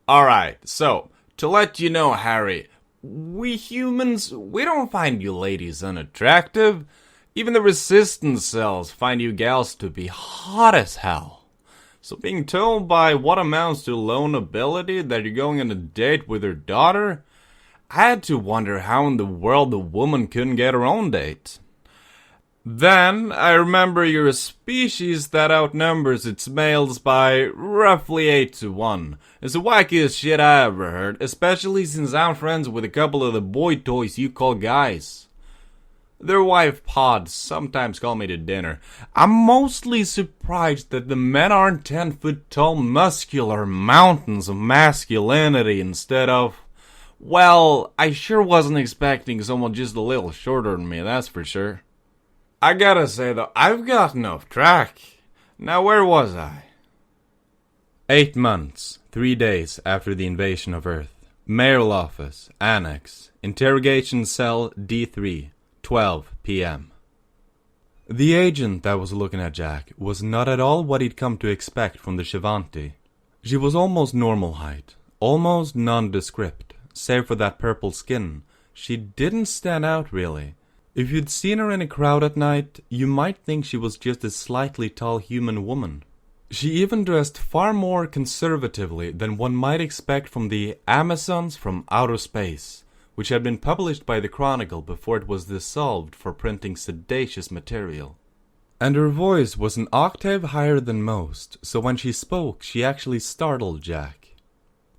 Alright, so, to let you know, Harry, we humans, we don't find you ladies unattractive. Even the resistance cells find you gals to be hot as hell. So being told by what amounts to low nobility that you're going on a date with her daughter, I had to wonder how in the world the woman couldn't get her own date. Then, I remember you're a species that outnumbers its males by roughly 8 to 1. It's the wackiest shit I ever heard, especially since I'm friends with a couple of the boy toys you call guys. Their wife pods sometimes call me to dinner. I'm mostly surprised that the men aren't 10-foot tall muscular mountains of masculinity instead of... Well, I sure wasn't expecting someone just a little shorter than me, that's for sure. I gotta say though, I've gotten off track. Now where was I? 8 months, 3 days after the invasion of Earth. Mayoral office, annex, interrogation cell D3, 12 p.m. The agent that was looking at Jack was not at all what he'd come to expect from the Shivanti. She was almost normal height, almost nondescript, save for that purple skin. She didn't stand out really. If you'd seen her in a crowd at night, you might think she was just a slightly tall human woman. She even dressed far more conservatively than one might expect from the Amazons from Outer Space, which had been published by the Chronicle before it was dissolved for printing seditious material. And her voice was an octave higher than most, so when she spoke, she actually startled Jack.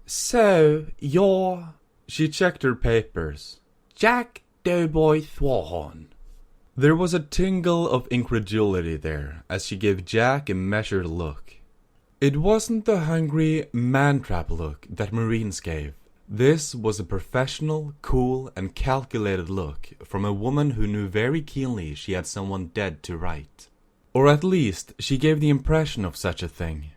So, you're... She checked her papers. Jack Doughboy Thorn. There was a tingle of incredulity there as she gave Jack a measured look. It wasn't the hungry man-trap look that Marines gave. This was a professional, cool, and calculated look from a woman who knew very keenly she had someone dead to right. Or at least, she gave the impression of such a thing.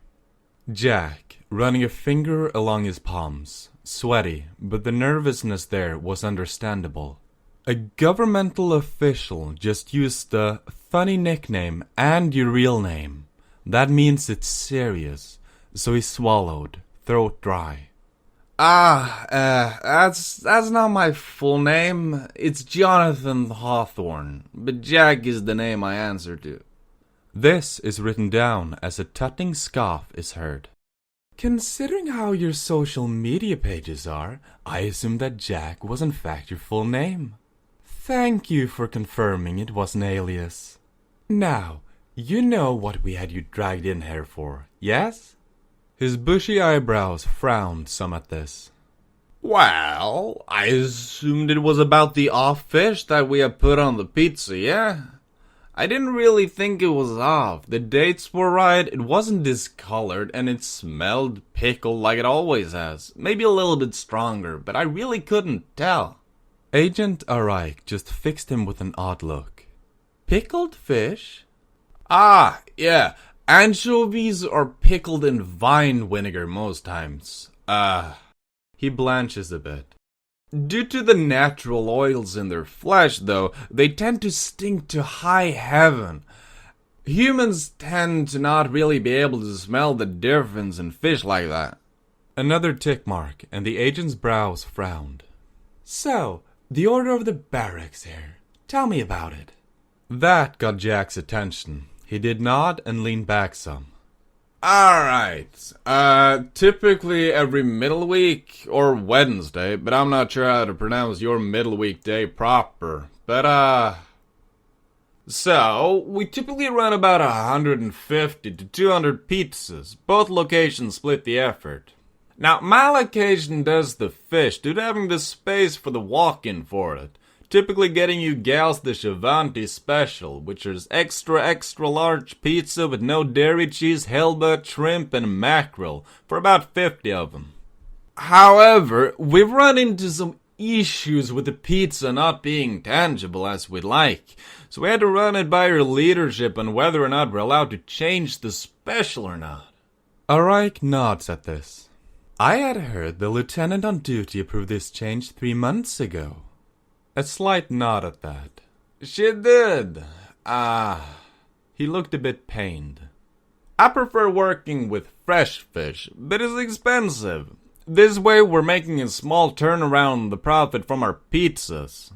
Jack, running a finger along his palms, sweaty, but the nervousness there was understandable. A governmental official just used the funny nickname and your real name. That means it's serious. So he swallowed, throat dry. That's not my full name. It's Jonathan Hawthorne, but Jack is the name I answer to. This is written down as a tutting scoff is heard. Considering how your social media pages are, I assume that Jack was in fact your full name. Thank you for confirming it was an alias. Now, you know what we had you dragged in here for, yes? His bushy eyebrows frowned some at this. Well, I assumed it was about the off fish that we had put on the pizza, yeah? I didn't really think it was off. The dates were right, it wasn't discolored, and it smelled pickled like it always has. Maybe a little bit stronger, but I really couldn't tell. Agent Arik just fixed him with an odd look. Pickled fish? Ah, yeah. Anchovies are pickled in vine vinegar most times. He blanches a bit. Due to the natural oils in their flesh, though, they tend to stink to high heaven. Humans tend to not really be able to smell the difference in fish like that. Another tick mark, and the agent's brows frowned. So, the order of the barracks here. Tell me about it. That got Jack's attention. He did nod and leaned back some. Alright, typically every middle week or Wednesday, but I'm not sure how to pronounce your middle week day proper. But, so, we typically run about 150 to 200 pizzas. Both locations split the effort. Now, my location does the fish due to having the space for the walk-in for it. Typically getting you gals the Shivanti special, which is extra large pizza with no dairy cheese, halibut, shrimp, and mackerel, for about 50 of them. However, we've run into some issues with the pizza not being tangible as we'd like, so we had to run it by your leadership on whether or not we're allowed to change the special or not. Arik nods at this. I had heard the lieutenant on duty approved this change 3 months ago. A slight nod at that. She did. He looked a bit pained. I prefer working with fresh fish, but it's expensive. This way we're making a small turnaround on the profit from our pizzas.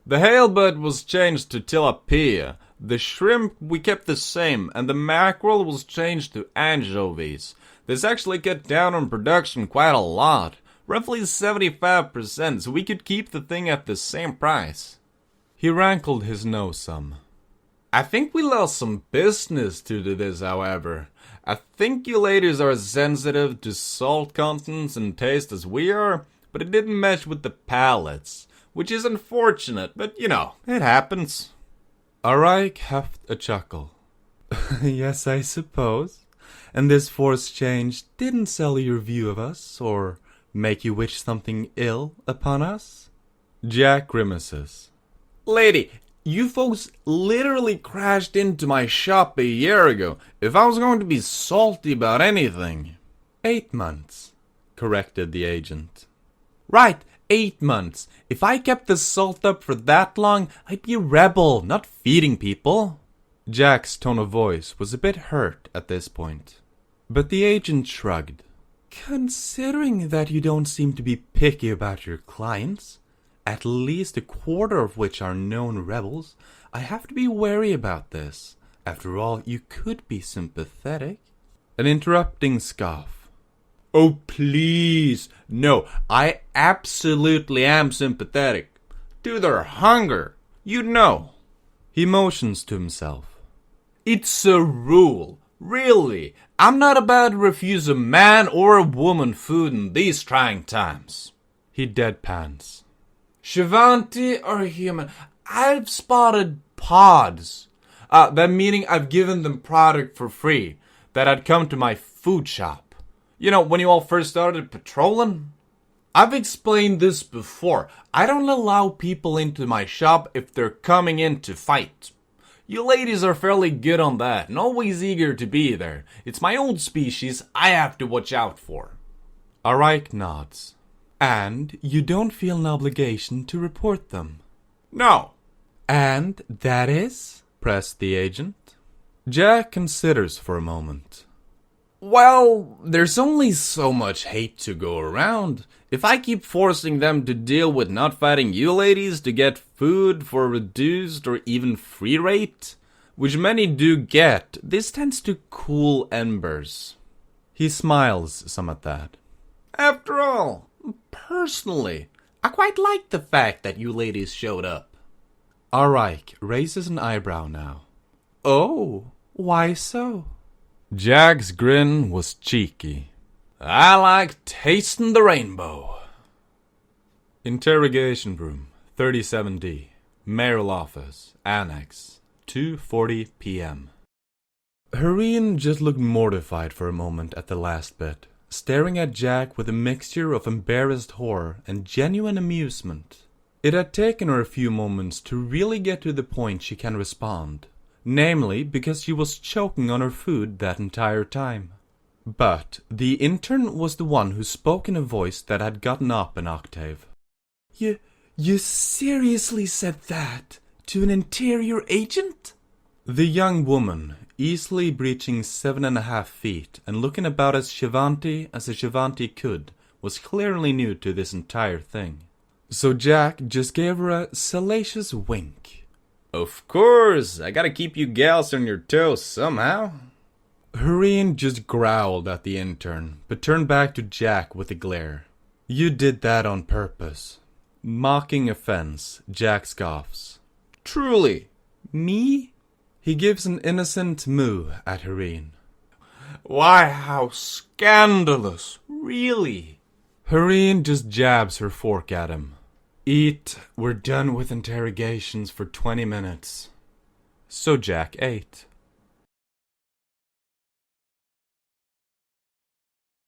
The halibut was changed to tilapia, the shrimp we kept the same, and the mackerel was changed to anchovies. This actually cut down on production quite a lot, roughly 75%, so we could keep the thing at the same price. He wrinkled his nose some. I think we lost some business due to this, however. I think you ladies are as sensitive to salt contents and taste as we are, but it didn't match with the palates, which is unfortunate, but you know, it happens. Arik huffed a chuckle. Yes, I suppose. And this force change didn't sully your view of us, or make you wish something ill upon us? Jack grimaces. Lady, you folks literally crashed into my shop a year ago. If I was going to be salty about anything. 8 months, corrected the agent. Right, 8 months. If I kept the salt up for that long, I'd be a rebel, not feeding people. Jack's tone of voice was a bit hurt at this point. But the agent shrugged. Considering that you don't seem to be picky about your clients, at least a quarter of which are known rebels, I have to be wary about this. After all, you could be sympathetic. An interrupting scoff. Oh, please. No, I absolutely am sympathetic. To their hunger, you know. He motions to himself. It's a rule. Really. I'm not about to refuse a man or a woman food in these trying times. He deadpans. Shivanti are human. I've spotted pods. That meaning I've given them product for free that had come to my food shop. You know, when you all first started patrolling? I've explained this before. I don't allow people into my shop if they're coming in to fight. You ladies are fairly good on that and always eager to be there. It's my own species I have to watch out for. Arik nods. And you don't feel an obligation to report them? No. And that is? Pressed the agent. Jack considers for a moment. Well, there's only so much hate to go around. If I keep forcing them to deal with not fighting you ladies to get food for reduced or even free rate, which many do get, this tends to cool embers. He smiles some at that. After all, personally, I quite like the fact that you ladies showed up. Arik raises an eyebrow now. Oh, why so? Jack's grin was cheeky. I like tasting the rainbow. Interrogation room, 37D, mayoral office, annex, 2:40 p.m. Hareen just looked mortified for a moment at the last bit, staring at Jack with a mixture of embarrassed horror and genuine amusement. It had taken her a few moments to really get to the point she can respond, namely because she was choking on her food that entire time. But the intern was the one who spoke in a voice that had gotten up an octave. You seriously said that to an interior agent? The young woman, easily breaching 7.5 feet and looking about as Shivanti as a Shivanti could, was clearly new to this entire thing. So Jack just gave her a salacious wink. Of course, I gotta keep you gals on your toes somehow. Hareen just growled at the intern, but turned back to Jack with a glare. You did that on purpose. Mocking offense, Jack scoffs. Truly? Me? He gives an innocent moo at Hareen. Why, how scandalous, really? Hareen just jabs her fork at him. Eat, we're done with interrogations for 20 minutes. So Jack ate.